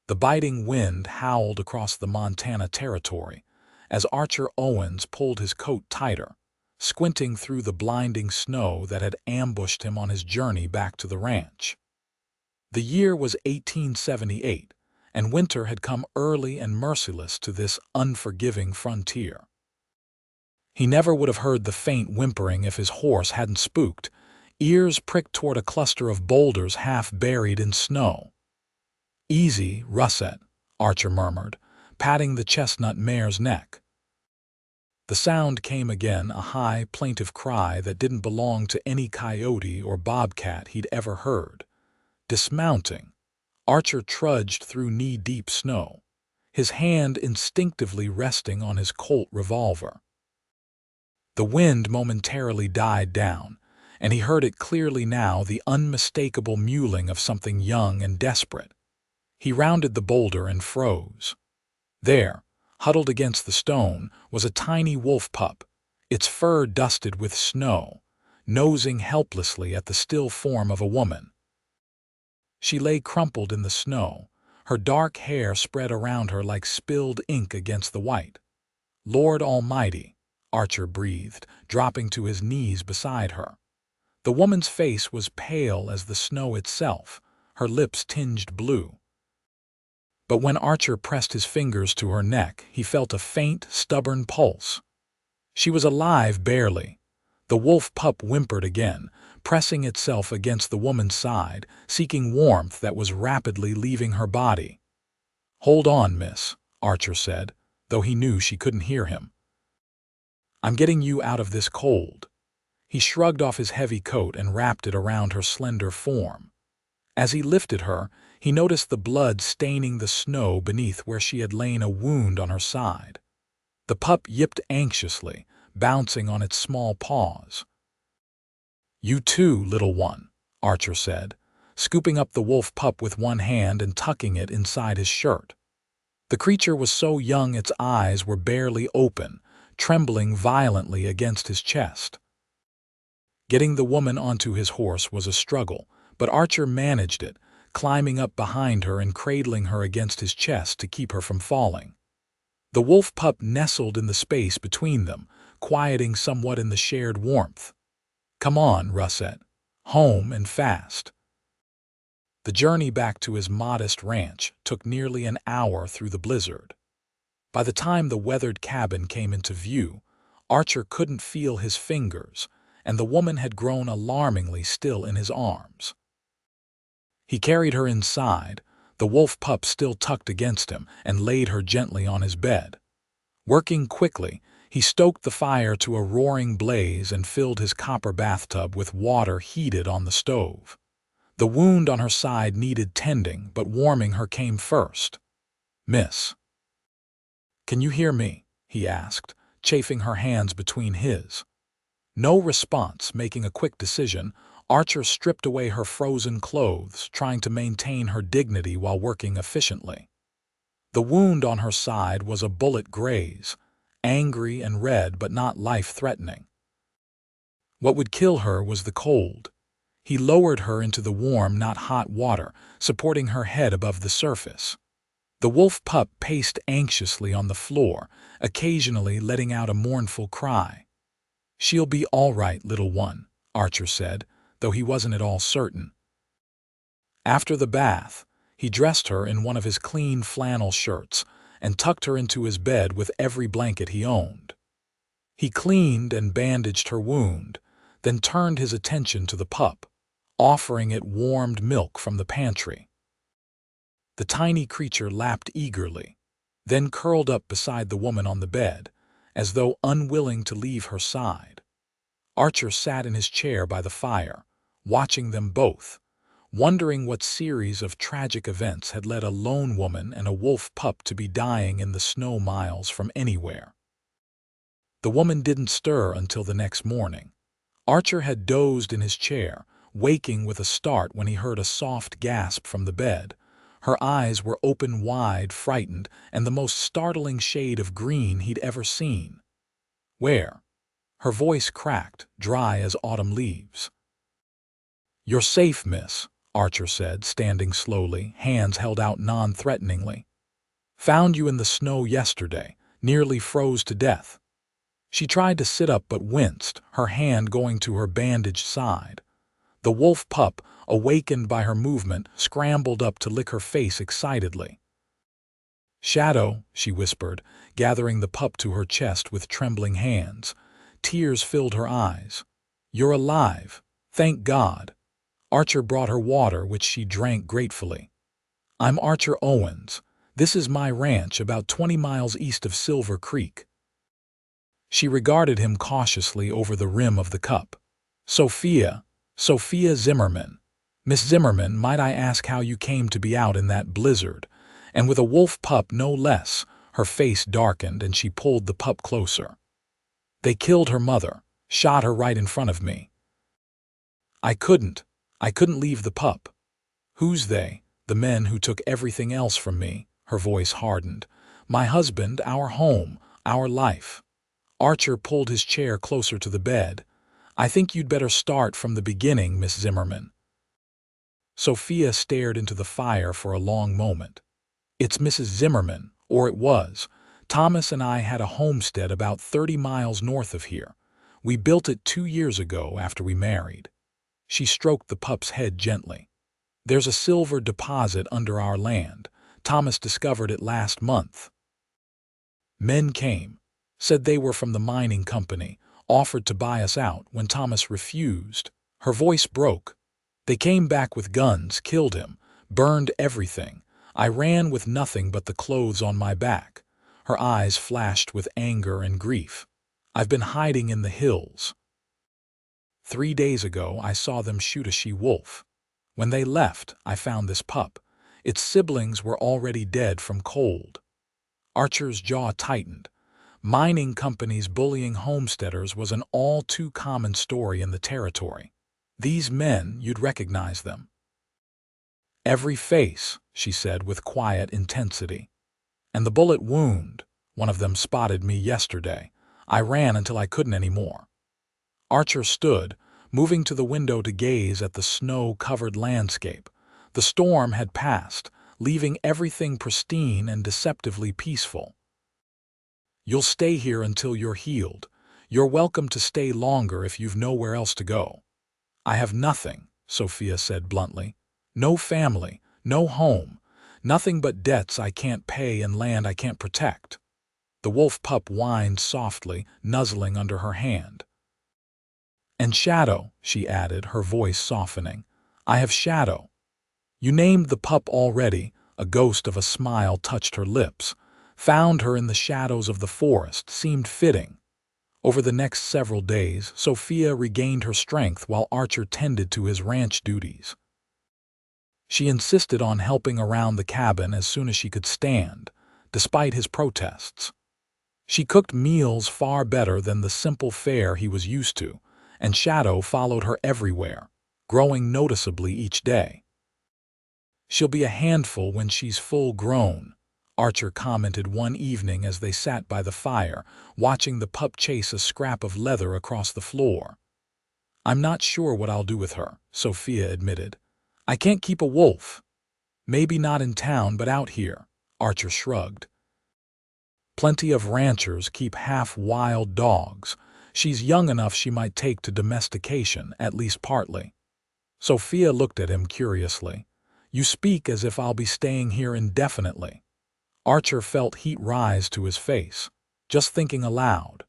The biting wind howled across the Montana territory as Archer Owens pulled his coat tighter, squinting through the blinding snow that had ambushed him on his journey back to the ranch. The year was 1878, and winter had come early and merciless to this unforgiving frontier. He never would have heard the faint whimpering if his horse hadn't spooked, ears pricked toward a cluster of boulders half buried in snow. "Easy, Russet," Archer murmured, patting the chestnut mare's neck. The sound came again, a high, plaintive cry that didn't belong to any coyote or bobcat he'd ever heard. Dismounting, Archer trudged through knee-deep snow, his hand instinctively resting on his Colt revolver. The wind momentarily died down, and he heard it clearly now, the unmistakable mewling of something young and desperate. He rounded the boulder and froze. There, huddled against the stone, was a tiny wolf pup, its fur dusted with snow, nosing helplessly at the still form of a woman. She lay crumpled in the snow, her dark hair spread around her like spilled ink against the white. "Lord Almighty," Archer breathed, dropping to his knees beside her. The woman's face was pale as the snow itself, her lips tinged blue. But when Archer pressed his fingers to her neck, he felt a faint, stubborn pulse. She was alive barely. The wolf pup whimpered again, pressing itself against the woman's side, seeking warmth that was rapidly leaving her body. "Hold on, miss," Archer said, though he knew she couldn't hear him. "I'm getting you out of this cold." He shrugged off his heavy coat and wrapped it around her slender form. As he lifted her, he noticed the blood staining the snow beneath where she had lain, a wound on her side. The pup yipped anxiously, bouncing on its small paws. "You too, little one," Archer said, scooping up the wolf pup with one hand and tucking it inside his shirt. The creature was so young its eyes were barely open, trembling violently against his chest. Getting the woman onto his horse was a struggle, but Archer managed it, climbing up behind her and cradling her against his chest to keep her from falling. The wolf pup nestled in the space between them, quieting somewhat in the shared warmth. "Come on, Russet. Home and fast." The journey back to his modest ranch took nearly an hour through the blizzard. By the time the weathered cabin came into view, Archer couldn't feel his fingers, and the woman had grown alarmingly still in his arms. He carried her inside, the wolf pup still tucked against him, and laid her gently on his bed. Working quickly, he stoked the fire to a roaring blaze and filled his copper bathtub with water heated on the stove. The wound on her side needed tending, but warming her came first. "Miss, can you hear me?" he asked, chafing her hands between his. No response. Making a quick decision, Archer stripped away her frozen clothes, trying to maintain her dignity while working efficiently. The wound on her side was a bullet graze, angry and red but not life-threatening. What would kill her was the cold. He lowered her into the warm, not hot water, supporting her head above the surface. The wolf pup paced anxiously on the floor, occasionally letting out a mournful cry. "She'll be all right, little one," Archer said, though he wasn't at all certain. After the bath, he dressed her in one of his clean flannel shirts and tucked her into his bed with every blanket he owned. He cleaned and bandaged her wound, then turned his attention to the pup, offering it warmed milk from the pantry. The tiny creature lapped eagerly, then curled up beside the woman on the bed, as though unwilling to leave her side. Archer sat in his chair by the fire, watching them both, wondering what series of tragic events had led a lone woman and a wolf pup to be dying in the snow miles from anywhere. The woman didn't stir until the next morning. Archer had dozed in his chair, waking with a start when he heard a soft gasp from the bed. Her eyes were open wide, frightened, and the most startling shade of green he'd ever seen. "Where?" Her voice cracked, dry as autumn leaves. "You're safe, miss," Archer said, standing slowly, hands held out non-threateningly. Found you in the snow yesterday, nearly froze to death. She tried to sit up but winced, her hand going to her bandaged side. The wolf pup, awakened by her movement, scrambled up to lick her face excitedly. "Shadow," she whispered, gathering the pup to her chest with trembling hands. Tears filled her eyes. "You're alive. Thank God." Archer brought her water, which she drank gratefully. "I'm Archer Owens. This is my ranch about 20 miles east of Silver Creek." She regarded him cautiously over the rim of the cup. Sophia Zimmerman. Miss Zimmerman, might I ask how you came to be out in that blizzard?" And with a wolf pup no less, her face darkened and she pulled the pup closer. "They killed her mother, shot her right in front of me. I couldn't leave the pup." "Who's they?" "The men who took everything else from me." Her voice hardened. "My husband, our home, our life." Archer pulled his chair closer to the bed. "I think you'd better start from the beginning, Miss Zimmerman." Sophia stared into the fire for a long moment. "It's Mrs. Zimmerman, or it was. Thomas and I had a homestead about 30 miles north of here. We built it 2 years ago after we married." She stroked the pup's head gently. "There's a silver deposit under our land. Thomas discovered it last month. Men came, said they were from the mining company, offered to buy us out when Thomas refused." Her voice broke. "They came back with guns, killed him, burned everything. I ran with nothing but the clothes on my back." Her eyes flashed with anger and grief. "I've been hiding in the hills. 3 days ago I saw them shoot a she-wolf. When they left, I found this pup. Its siblings were already dead from cold." Archer's jaw tightened. Mining companies bullying homesteaders was an all too common story in the territory. "These men, you'd recognize them." "Every face," she said with quiet intensity. "And the bullet wound. One of them spotted me yesterday. I ran until I couldn't anymore." Archer stood, moving to the window to gaze at the snow-covered landscape. The storm had passed, leaving everything pristine and deceptively peaceful. "You'll stay here until you're healed. You're welcome to stay longer if you've nowhere else to go." "I have nothing," Sophia said bluntly. "No family, no home, nothing but debts I can't pay and land I can't protect." The wolf pup whined softly, nuzzling under her hand. "And Shadow," she added, her voice softening. "I have Shadow." "You named the pup already." A ghost of a smile touched her lips. "Found her in the shadows of the forest, seemed fitting." Over the next several days, Sophia regained her strength while Archer tended to his ranch duties. She insisted on helping around the cabin as soon as she could stand, despite his protests. She cooked meals far better than the simple fare he was used to, and Shadow followed her everywhere, growing noticeably each day. "She'll be a handful when she's full grown," Archer commented one evening as they sat by the fire, watching the pup chase a scrap of leather across the floor. "I'm not sure what I'll do with her," Sophia admitted. "I can't keep a wolf." "Maybe not in town, but out here," Archer shrugged. "Plenty of ranchers keep half-wild dogs. She's young enough she might take to domestication, at least partly." Sophia looked at him curiously. "You speak as if I'll be staying here indefinitely." Archer felt heat rise to his face, just thinking aloud.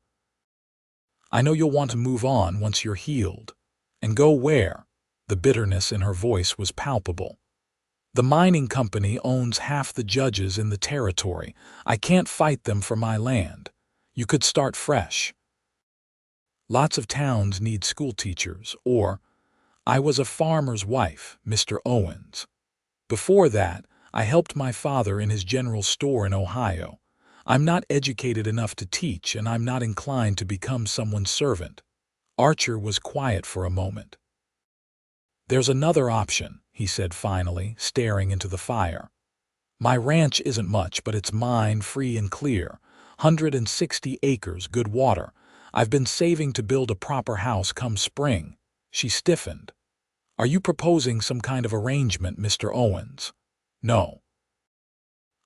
"I know you'll want to move on once you're healed. And go where?" The bitterness in her voice was palpable. "The mining company owns half the judges in the territory. I can't fight them for my land. You could start fresh. Lots of towns need school teachers, or I was a farmer's wife, Mr. Owens. Before that, I helped my father in his general store in Ohio. I'm not educated enough to teach, and I'm not inclined to become someone's servant." Archer was quiet for a moment. "There's another option," he said finally, staring into the fire. "My ranch isn't much, but it's mine, free and clear. 160 acres, good water. I've been saving to build a proper house come spring." She stiffened. Are you proposing some kind of arrangement, Mr. Owens? No,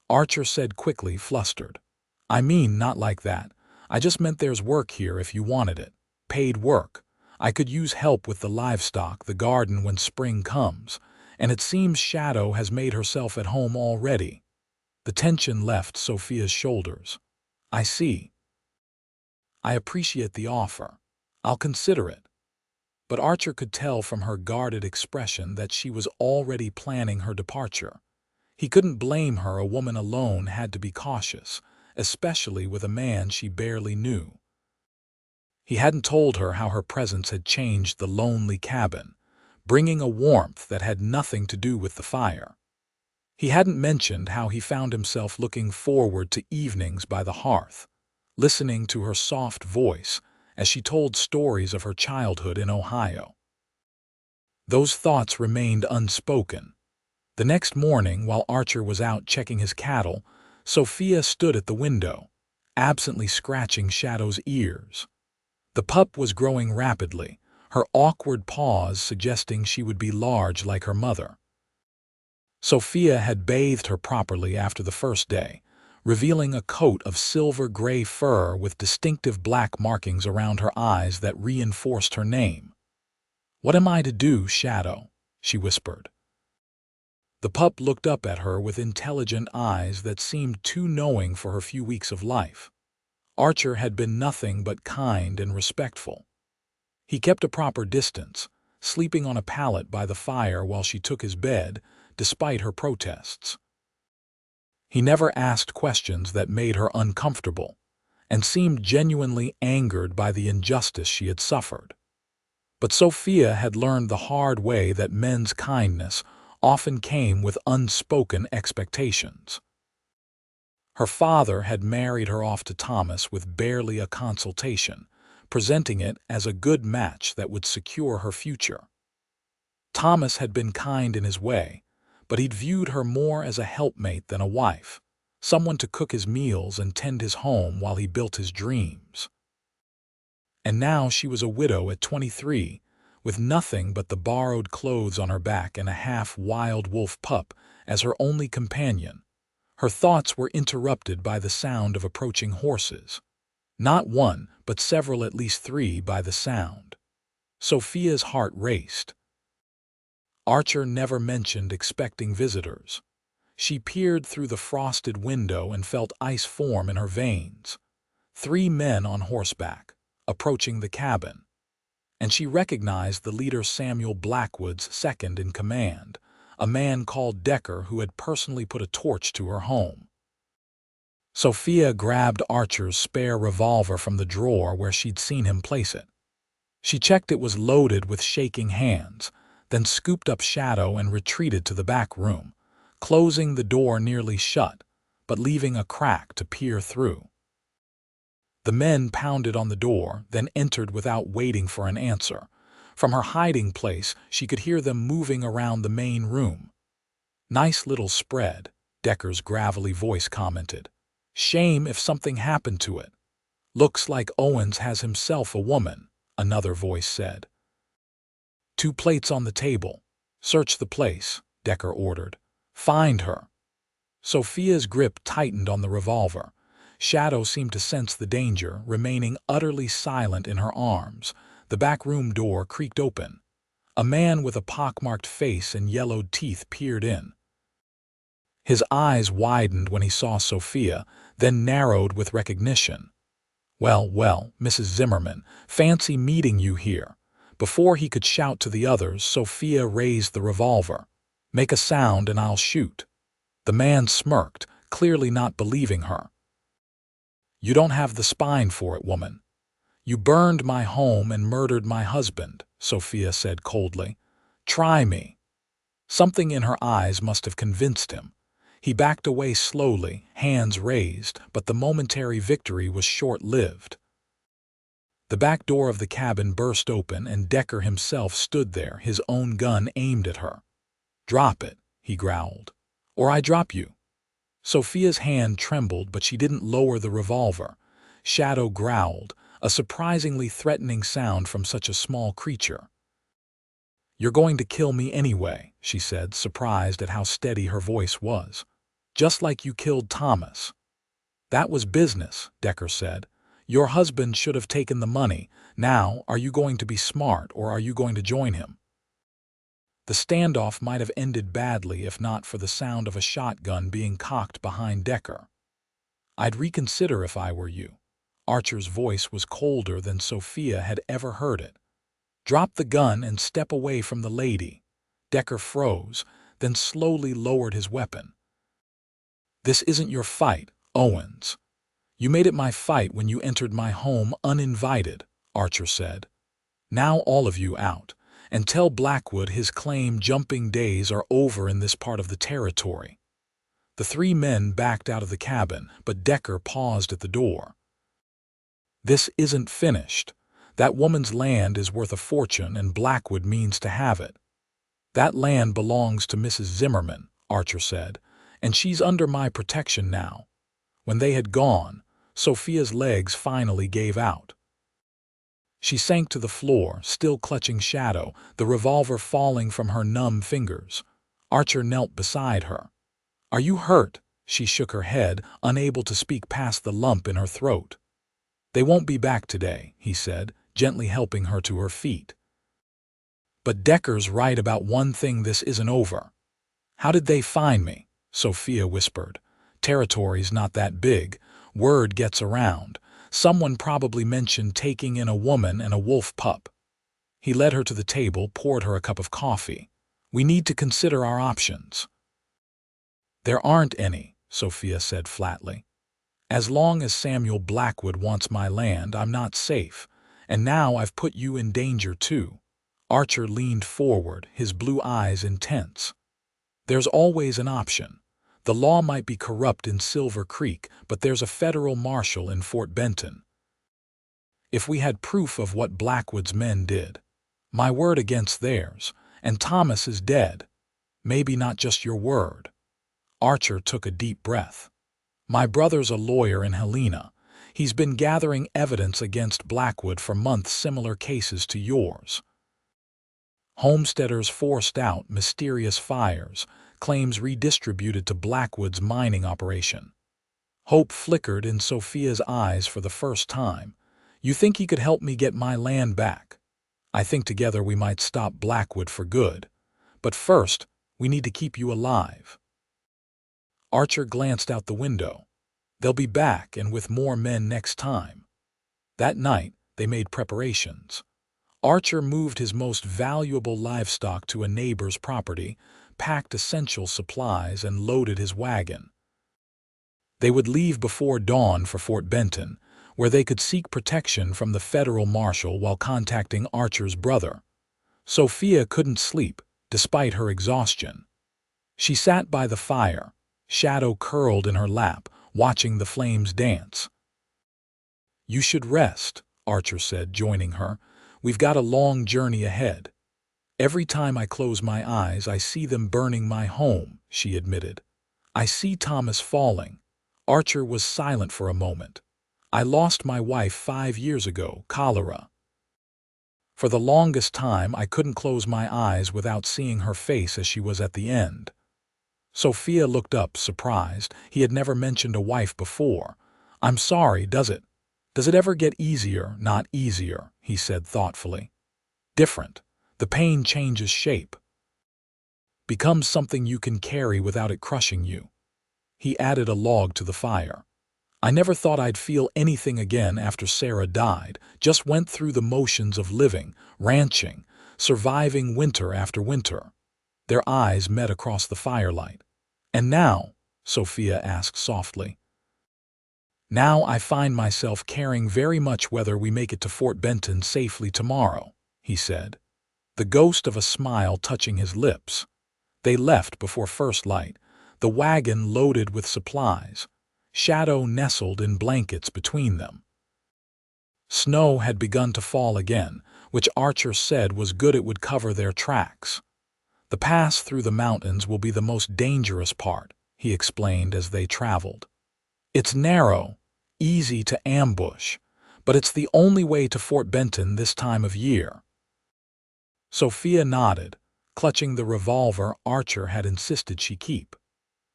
Archer said quickly, flustered. I mean, not like that. I just meant there's work here if you wanted it. Paid work. I could use help with the livestock, the garden when spring comes, and it seems Shadow has made herself at home already. The tension left Sophia's shoulders. I see. I appreciate the offer. I'll consider it. But Archer could tell from her guarded expression that she was already planning her departure. He couldn't blame her. A woman alone had to be cautious, especially with a man she barely knew. He hadn't told her how her presence had changed the lonely cabin, bringing a warmth that had nothing to do with the fire. He hadn't mentioned how he found himself looking forward to evenings by the hearth, listening to her soft voice as she told stories of her childhood in Ohio. Those thoughts remained unspoken. The next morning, while Archer was out checking his cattle, Sophia stood at the window, absently scratching Shadow's ears. The pup was growing rapidly, her awkward paws suggesting she would be large like her mother. Sophia had bathed her properly after the first day, revealing a coat of silver-gray fur with distinctive black markings around her eyes that reinforced her name. "What am I to do, Shadow?" she whispered. The pup looked up at her with intelligent eyes that seemed too knowing for her few weeks of life. Archer had been nothing but kind and respectful. He kept a proper distance, sleeping on a pallet by the fire while she took his bed, despite her protests. He never asked questions that made her uncomfortable, and seemed genuinely angered by the injustice she had suffered. But Sophia had learned the hard way that men's kindness often came with unspoken expectations. Her father had married her off to Thomas with barely a consultation, presenting it as a good match that would secure her future. Thomas had been kind in his way, but he'd viewed her more as a helpmate than a wife, someone to cook his meals and tend his home while he built his dreams. And now she was a widow at 23, with nothing but the borrowed clothes on her back and a half-wild wolf pup as her only companion. Her thoughts were interrupted by the sound of approaching horses. Not one, but several, at least 3 by the sound. Sophia's heart raced. Archer never mentioned expecting visitors. She peered through the frosted window and felt ice form in her veins. 3 men on horseback, approaching the cabin. And she recognized the leader, Samuel Blackwood's second in command, a man called Decker who had personally put a torch to her home. Sophia grabbed Archer's spare revolver from the drawer where she'd seen him place it. She checked it was loaded with shaking hands, then scooped up Shadow and retreated to the back room, closing the door nearly shut, but leaving a crack to peer through. The men pounded on the door, then entered without waiting for an answer. From her hiding place, she could hear them moving around the main room. "Nice little spread," Decker's gravelly voice commented. "Shame if something happened to it." "Looks like Owens has himself a woman," another voice said. "2 plates on the table. Search the place," Decker ordered. "Find her." Sophia's grip tightened on the revolver. Shadow seemed to sense the danger, remaining utterly silent in her arms. The back room door creaked open. A man with a pockmarked face and yellowed teeth peered in. His eyes widened when he saw Sophia, then narrowed with recognition. "Well, well, Mrs. Zimmerman, fancy meeting you here." Before he could shout to the others, Sophia raised the revolver. "Make a sound and I'll shoot." The man smirked, clearly not believing her. "You don't have the spine for it, woman. You burned my home and murdered my husband," Sophia said coldly. "Try me." Something in her eyes must have convinced him. He backed away slowly, hands raised, but the momentary victory was short-lived. The back door of the cabin burst open and Decker himself stood there, his own gun aimed at her. "Drop it," he growled, "or I drop you." Sophia's hand trembled, but she didn't lower the revolver. Shadow growled, a surprisingly threatening sound from such a small creature. "You're going to kill me anyway," she said, surprised at how steady her voice was. "Just like you killed Thomas." "That was business," Decker said. "Your husband should have taken the money. Now, are you going to be smart, or are you going to join him?" The standoff might have ended badly if not for the sound of a shotgun being cocked behind Decker. "I'd reconsider if I were you." Archer's voice was colder than Sophia had ever heard it. "Drop the gun and step away from the lady." Decker froze, then slowly lowered his weapon. "This isn't your fight, Owens." "You made it my fight when you entered my home uninvited," Archer said. "Now all of you out, and tell Blackwood his claim-jumping days are over in this part of the territory." The three men backed out of the cabin, but Decker paused at the door. "This isn't finished. That woman's land is worth a fortune, and Blackwood means to have it." "That land belongs to Mrs. Zimmerman," Archer said, "and she's under my protection now." When they had gone, Sophia's legs finally gave out. She sank to the floor, still clutching Shadow, the revolver falling from her numb fingers. Archer knelt beside her. "Are you hurt?" She shook her head, unable to speak past the lump in her throat. "They won't be back today," he said, gently helping her to her feet. "But Decker's right about one thing: this isn't over." "How did they find me?" Sophia whispered. "Territory's not that big. Word gets around. Someone probably mentioned taking in a woman and a wolf pup." He led her to the table, poured her a cup of coffee. "We need to consider our options." "There aren't any," Sophia said flatly. "As long as Samuel Blackwood wants my land, I'm not safe. And now I've put you in danger too." Archer leaned forward, his blue eyes intense. "There's always an option. The law might be corrupt in Silver Creek, but there's a federal marshal in Fort Benton. If we had proof of what Blackwood's men did, my word against theirs, and Thomas is dead. Maybe not just your word." Archer took a deep breath. "My brother's a lawyer in Helena. He's been gathering evidence against Blackwood for months, similar cases to yours. Homesteaders forced out, mysterious fires, claims redistributed to Blackwood's mining operation." Hope flickered in Sophia's eyes for the first time. "You think he could help me get my land back? I think together we might stop Blackwood for good. But first, we need to keep you alive." Archer glanced out the window. "They'll be back, and with more men next time." That night, they made preparations. Archer moved his most valuable livestock to a neighbor's property, packed essential supplies, and loaded his wagon. They would leave before dawn for Fort Benton, where they could seek protection from the federal marshal while contacting Archer's brother. Sophia couldn't sleep, despite her exhaustion. She sat by the fire, Shadow curled in her lap, watching the flames dance. "You should rest," Archer said, joining her. "We've got a long journey ahead." "Every time I close my eyes, I see them burning my home," she admitted. "I see Thomas falling." Archer was silent for a moment. "I lost my wife 5 years ago, cholera. For the longest time, I couldn't close my eyes without seeing her face as she was at the end." Sophia looked up, surprised. He had never mentioned a wife before. "I'm sorry, does it? Does it ever get easier?" "Not easier," he said thoughtfully. "Different. The pain changes shape. Becomes something you can carry without it crushing you." He added a log to the fire. "I never thought I'd feel anything again after Sarah died. Just went through the motions of living, ranching, surviving winter after winter." Their eyes met across the firelight. "And now?" Sophia asked softly. "Now I find myself caring very much whether we make it to Fort Benton safely tomorrow," he said, the ghost of a smile touching his lips. They left before first light, the wagon loaded with supplies, Shadow nestled in blankets between them. Snow had begun to fall again, which Archer said was good. It would cover their tracks. "The pass through the mountains will be the most dangerous part," he explained as they traveled. "It's narrow, easy to ambush, but it's the only way to Fort Benton this time of year." Sophia nodded, clutching the revolver Archer had insisted she keep.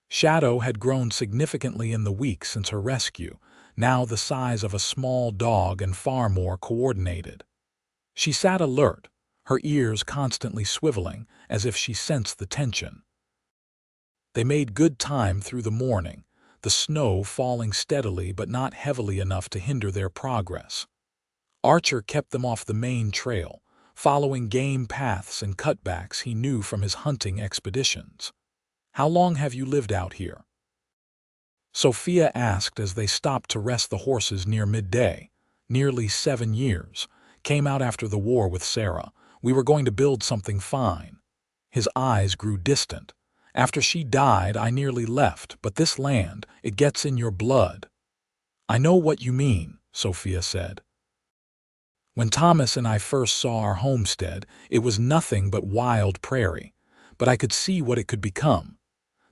Shadow had grown significantly in the weeks since her rescue, now the size of a small dog and far more coordinated. She sat alert, her ears constantly swiveling, as if she sensed the tension. They made good time through the morning, the snow falling steadily but not heavily enough to hinder their progress. Archer kept them off the main trail, following game paths and cutbacks he knew from his hunting expeditions. "How long have you lived out here?" Sophia asked as they stopped to rest the horses near midday. "Nearly 7 years. Came out after the war with Sarah. We were going to build something fine." His eyes grew distant. "After she died, I nearly left, but this land, it gets in your blood." "I know what you mean," Sophia said. "When Thomas and I first saw our homestead, it was nothing but wild prairie, but I could see what it could become.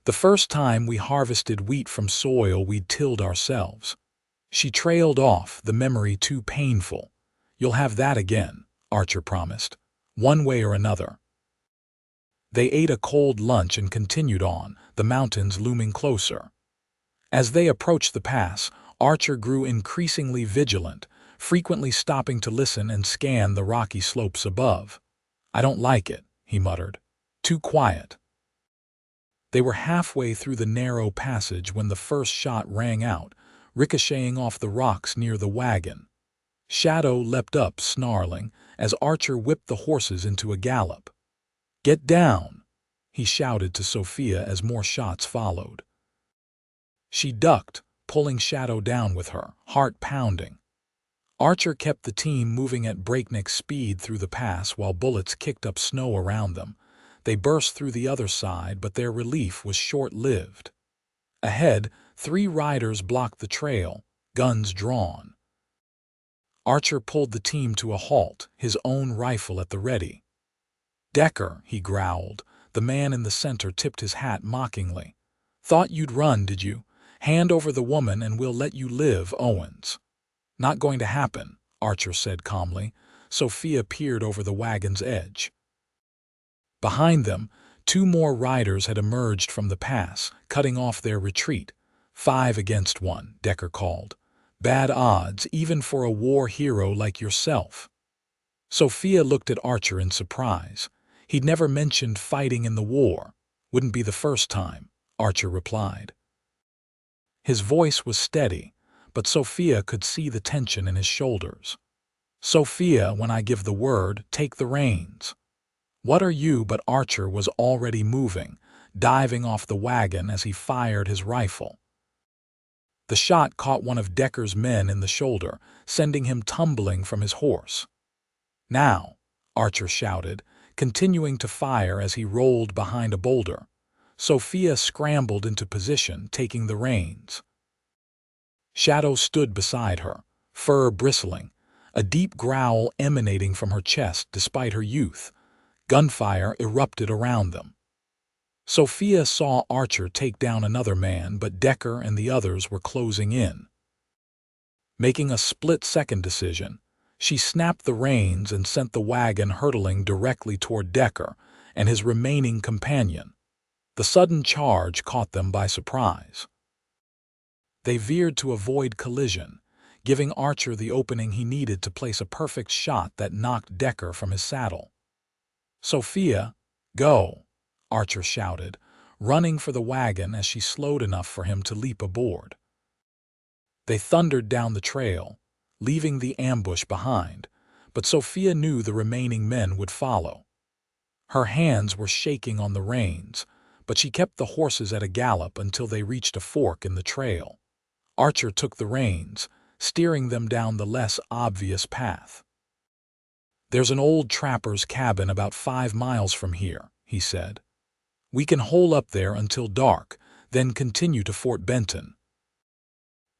The first time we harvested wheat from soil we'd tilled ourselves." She trailed off, the memory too painful. "You'll have that again," Archer promised, "one way or another." They ate a cold lunch and continued on, the mountains looming closer. As they approached the pass, Archer grew increasingly vigilant, frequently stopping to listen and scan the rocky slopes above. "I don't like it," he muttered. "Too quiet." They were halfway through the narrow passage when the first shot rang out, ricocheting off the rocks near the wagon. Shadow leapt up, snarling, as Archer whipped the horses into a gallop. "Get down!" he shouted to Sophia as more shots followed. She ducked, pulling Shadow down with her, heart pounding. Archer kept the team moving at breakneck speed through the pass while bullets kicked up snow around them. They burst through the other side, but their relief was short-lived. Ahead, 3 riders blocked the trail, guns drawn. Archer pulled the team to a halt, his own rifle at the ready. "Decker," he growled. The man in the center tipped his hat mockingly. "Thought you'd run, did you? Hand over the woman and we'll let you live, Owens." "Not going to happen," Archer said calmly. Sophia peered over the wagon's edge. Behind them, 2 more riders had emerged from the pass, cutting off their retreat. "5 against 1, Decker called. "Bad odds, even for a war hero like yourself." Sophia looked at Archer in surprise. He'd never mentioned fighting in the war. "Wouldn't be the first time," Archer replied. His voice was steady, but Sophia could see the tension in his shoulders. "Sophia, when I give the word, take the reins." "What are you?" But Archer was already moving, diving off the wagon as he fired his rifle. The shot caught one of Decker's men in the shoulder, sending him tumbling from his horse. "Now," Archer shouted, continuing to fire as he rolled behind a boulder. Sophia scrambled into position, taking the reins. Shadow stood beside her, fur bristling, a deep growl emanating from her chest despite her youth. Gunfire erupted around them. Sophia saw Archer take down another man, but Decker and the others were closing in. Making a split-second decision, she snapped the reins and sent the wagon hurtling directly toward Decker and his remaining companion. The sudden charge caught them by surprise. They veered to avoid collision, giving Archer the opening he needed to place a perfect shot that knocked Decker from his saddle. "Sophia, go!" Archer shouted, running for the wagon as she slowed enough for him to leap aboard. They thundered down the trail, leaving the ambush behind, but Sophia knew the remaining men would follow. Her hands were shaking on the reins, but she kept the horses at a gallop until they reached a fork in the trail. Archer took the reins, steering them down the less obvious path. "There's an old trapper's cabin about 5 miles from here," he said. "We can hole up there until dark, then continue to Fort Benton."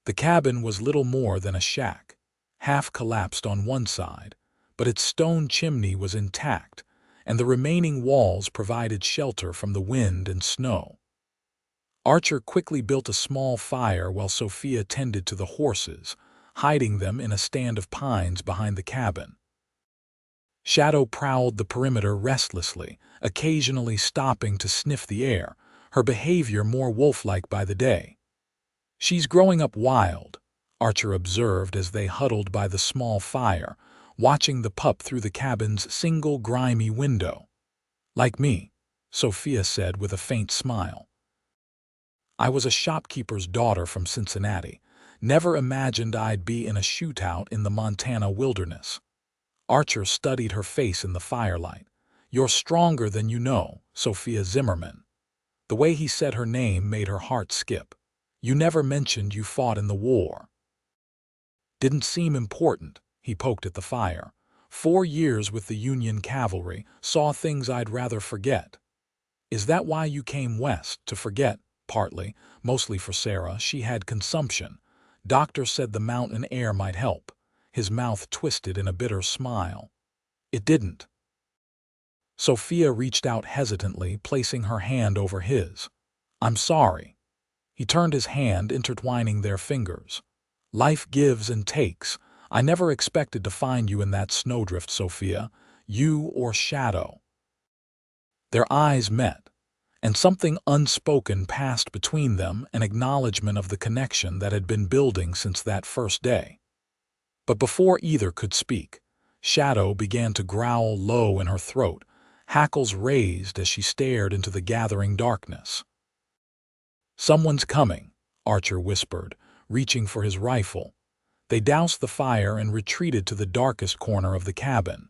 The cabin was little more than a shack, half collapsed on one side, but its stone chimney was intact, and the remaining walls provided shelter from the wind and snow. Archer quickly built a small fire while Sophia tended to the horses, hiding them in a stand of pines behind the cabin. Shadow prowled the perimeter restlessly, occasionally stopping to sniff the air, her behavior more wolf-like by the day. "She's growing up wild," Archer observed as they huddled by the small fire, watching the pup through the cabin's single grimy window. "Like me," Sophia said with a faint smile. "I was a shopkeeper's daughter from Cincinnati. Never imagined I'd be in a shootout in the Montana wilderness." Archer studied her face in the firelight. "You're stronger than you know, Sophia Zimmerman." The way he said her name made her heart skip. "You never mentioned you fought in the war." "Didn't seem important," he poked at the fire. "4 years with the Union cavalry, saw things I'd rather forget." "Is that why you came west, to forget?" "Partly, mostly for Sarah. She had consumption. Doctor said the mountain air might help." His mouth twisted in a bitter smile. "It didn't." Sophia reached out hesitantly, placing her hand over his. "I'm sorry." He turned his hand, intertwining their fingers. "Life gives and takes. I never expected to find you in that snowdrift, Sophia. You or Shadow." Their eyes met, and something unspoken passed between them, an acknowledgement of the connection that had been building since that first day. But before either could speak, Shadow began to growl low in her throat, hackles raised as she stared into the gathering darkness. "Someone's coming," Archer whispered, reaching for his rifle. They doused the fire and retreated to the darkest corner of the cabin.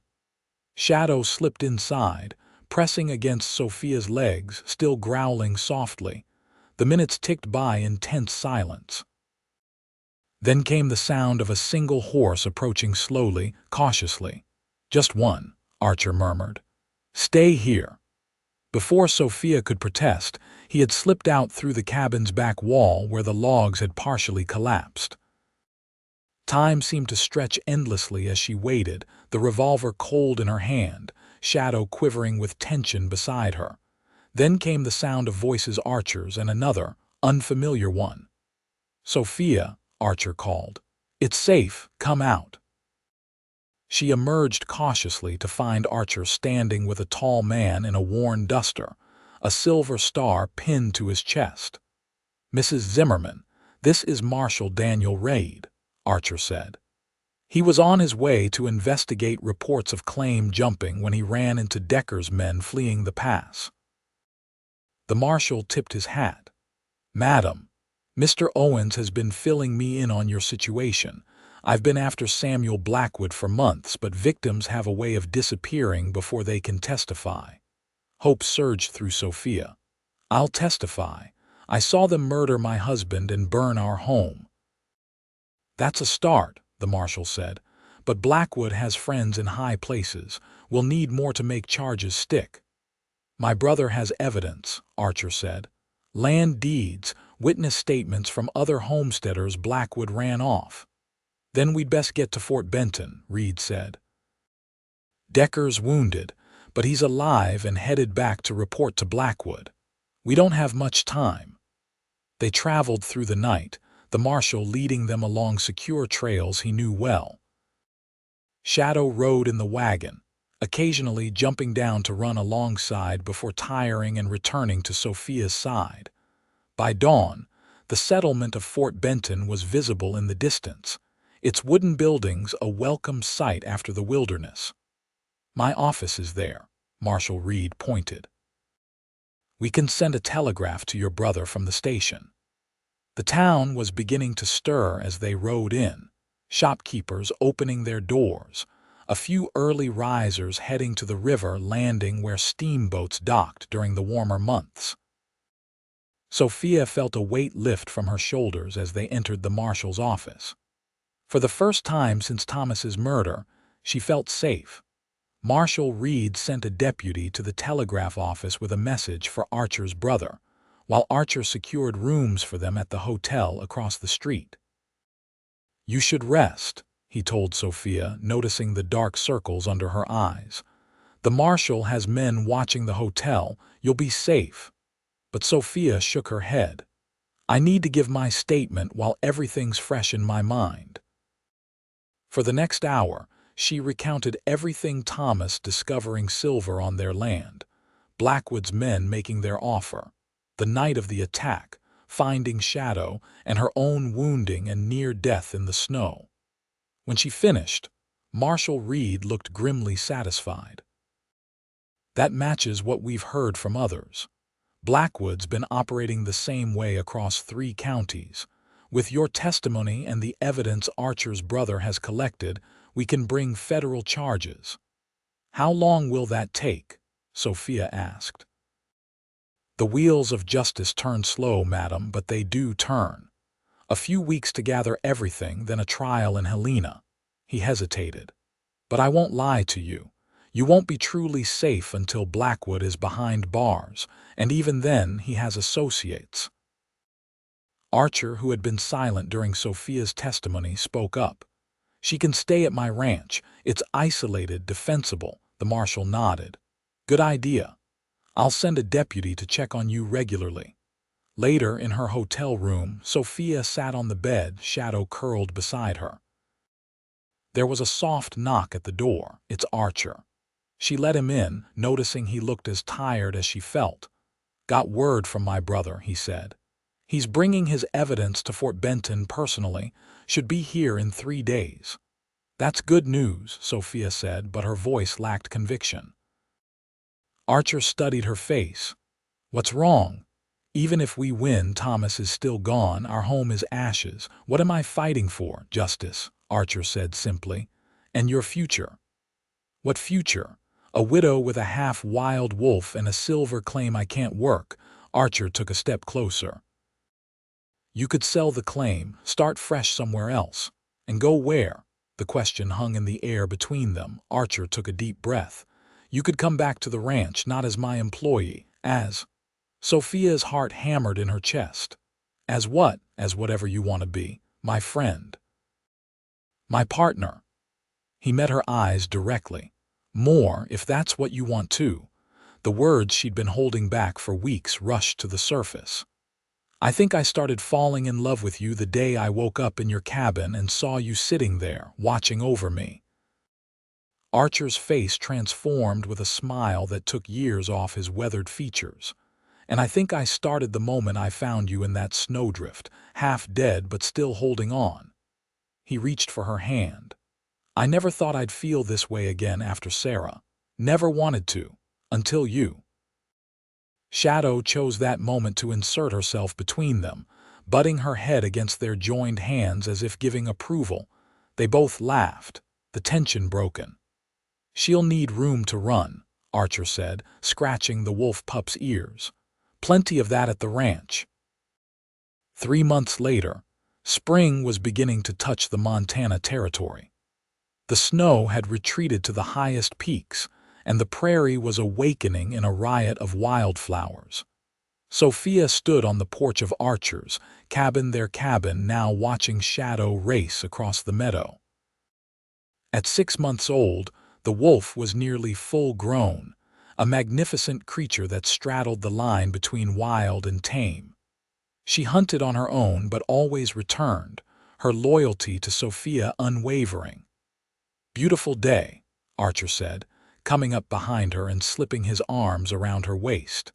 Shadow slipped inside, pressing against Sophia's legs, still growling softly. The minutes ticked by in tense silence. Then came the sound of a single horse approaching slowly, cautiously. "Just one," Archer murmured. "Stay here." Before Sophia could protest, he had slipped out through the cabin's back wall where the logs had partially collapsed. Time seemed to stretch endlessly as she waited, the revolver cold in her hand, Shadow quivering with tension beside her. Then came the sound of voices, Archer's and another, unfamiliar one. "Sophia," Archer called. "It's safe, come out." She emerged cautiously to find Archer standing with a tall man in a worn duster, a silver star pinned to his chest. "Mrs. Zimmerman, this is Marshal Daniel Reid," Archer said. He was on his way to investigate reports of claim jumping when he ran into Decker's men fleeing the pass. The marshal tipped his hat. "Madam, Mr. Owens has been filling me in on your situation. I've been after Samuel Blackwood for months, but victims have a way of disappearing before they can testify." Hope surged through Sophia. "I'll testify. I saw them murder my husband and burn our home." "That's a start," the marshal said. "But Blackwood has friends in high places. We'll need more to make charges stick." "My brother has evidence," Archer said. "Land deeds, witness statements from other homesteaders Blackwood ran off." "Then we'd best get to Fort Benton," Reid said. "Decker's wounded, but he's alive and headed back to report to Blackwood. We don't have much time." They traveled through the night, the marshal leading them along secure trails he knew well. Shadow rode in the wagon, occasionally jumping down to run alongside before tiring and returning to Sophia's side. By dawn, the settlement of Fort Benton was visible in the distance, its wooden buildings a welcome sight after the wilderness. "My office is there," Marshal Reid pointed. "We can send a telegraph to your brother from the station." The town was beginning to stir as they rode in, shopkeepers opening their doors, a few early risers heading to the river landing where steamboats docked during the warmer months. Sophia felt a weight lift from her shoulders as they entered the marshal's office. For the first time since Thomas's murder, she felt safe. Marshal Reid sent a deputy to the telegraph office with a message for Archer's brother, while Archer secured rooms for them at the hotel across the street. "You should rest," he told Sophia, noticing the dark circles under her eyes. "The marshal has men watching the hotel. You'll be safe." But Sophia shook her head. "I need to give my statement while everything's fresh in my mind." For the next hour, She recounted everything: Thomas discovering silver on their land, Blackwood's men making their offer, the night of the attack, finding Shadow, and her own wounding and near death in the snow. When she finished, Marshal Reed looked grimly satisfied. "That matches what we've heard from others. Blackwood's been operating the same way across 3 counties. With your testimony and the evidence Archer's brother has collected, we can bring federal charges." "How long will that take?" Sophia asked. "The wheels of justice turn slow, madam, but they do turn. A few weeks to gather everything, then a trial in Helena." He hesitated. "But I won't lie to you. You won't be truly safe until Blackwood is behind bars, and even then he has associates." Archer, who had been silent during Sophia's testimony, spoke up. "She can stay at my ranch. It's isolated, defensible." The marshal nodded. "Good idea. I'll send a deputy to check on you regularly." Later, in her hotel room, Sophia sat on the bed, Shadow curled beside her. There was a soft knock at the door. "It's Archer." She let him in, noticing he looked as tired as she felt. "Got word from my brother," he said. "He's bringing his evidence to Fort Benton personally. Should be here in 3 days." "That's good news," Sophia said, but her voice lacked conviction. Archer studied her face. "What's wrong? Even if we win, Thomas is still gone. Our home is ashes. What am I fighting for?" "Justice," Archer said simply. "And your future." "What future? A widow with a half-wild wolf and a silver claim I can't work." Archer took a step closer. "You could sell the claim, start fresh somewhere else. And go where?" The question hung in the air between them. Archer took a deep breath. "You could come back to the ranch, not as my employee, as—" Sophia's heart hammered in her chest. "As what?" "As whatever you want to be. My friend. My partner." He met her eyes directly. "More, if that's what you want too." The words she'd been holding back for weeks rushed to the surface. "I think I started falling in love with you the day I woke up in your cabin and saw you sitting there, watching over me." Archer's face transformed with a smile that took years off his weathered features. "And I think I started the moment I found you in that snowdrift, half dead but still holding on." He reached for her hand. "I never thought I'd feel this way again after Sarah. Never wanted to. Until you." Shadow chose that moment to insert herself between them, butting her head against their joined hands as if giving approval. They both laughed, the tension broken. "She'll need room to run," Archer said, scratching the wolf pup's ears. "Plenty of that at the ranch." 3 months later, spring was beginning to touch the Montana territory. The snow had retreated to the highest peaks, and the prairie was awakening in a riot of wildflowers. Sophia stood on the porch of Archer's cabin, their cabin, now watching Shadow race across the meadow. At 6 months old, the wolf was nearly full-grown, a magnificent creature that straddled the line between wild and tame. She hunted on her own but always returned, her loyalty to Sophia unwavering. "Beautiful day," Archer said, coming up behind her and slipping his arms around her waist.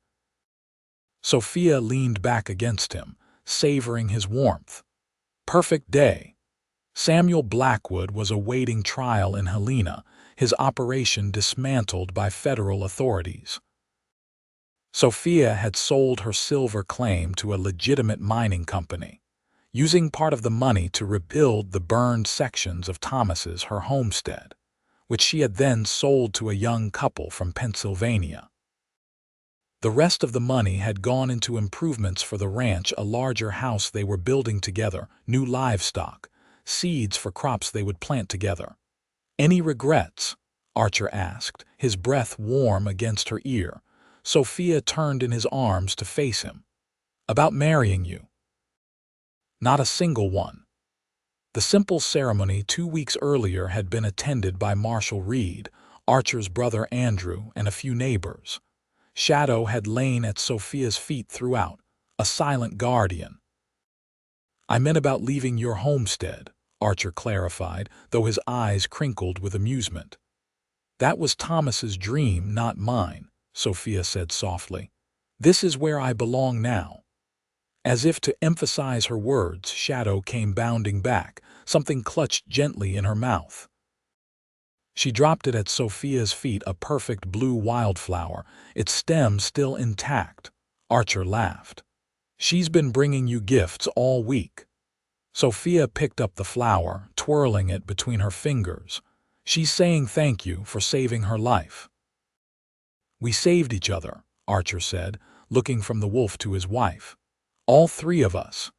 Sophia leaned back against him, savoring his warmth. "Perfect day." Samuel Blackwood was awaiting trial in Helena, his operation dismantled by federal authorities. Sophia had sold her silver claim to a legitimate mining company, using part of the money to rebuild the burned sections of Thomas's her homestead, which she had then sold to a young couple from Pennsylvania. The rest of the money had gone into improvements for the ranch, a larger house they were building together, new livestock, seeds for crops they would plant together. "Any regrets?" Archer asked, his breath warm against her ear. Sophia turned in his arms to face him. "About marrying you?" "Not a single one." The simple ceremony 2 weeks earlier had been attended by Marshal Reed, Archer's brother Andrew, and a few neighbors. Shadow had lain at Sophia's feet throughout, a silent guardian. "I meant about leaving your homestead," Archer clarified, though his eyes crinkled with amusement. That was Thomas's dream, not mine, Sophia said softly. This is where I belong now. As if to emphasize her words, Shadow came bounding back, something clutched gently in her mouth. She dropped it at Sophia's feet, a perfect blue wildflower, its stem still intact. Archer laughed. She's been bringing you gifts all week. Sophia picked up the flower, twirling it between her fingers. She's saying thank you for saving her life. We saved each other, Archer said, looking from the wolf to his wife. All three of us.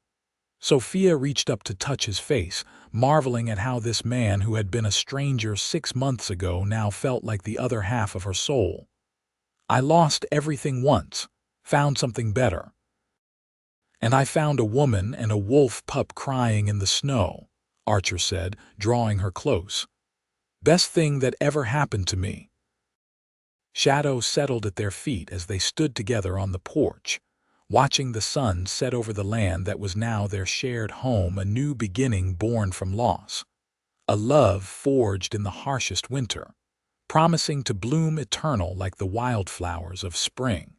Sophia reached up to touch his face, marveling at how this man who had been a stranger 6 months ago now felt like the other half of her soul. I lost everything once, found something better. And I found a woman and a wolf pup crying in the snow, Archer said, drawing her close. Best thing that ever happened to me. Shadow settled at their feet as they stood together on the porch, watching the sun set over the land that was now their shared home, a new beginning born from loss. A love forged in the harshest winter, promising to bloom eternal like the wildflowers of spring.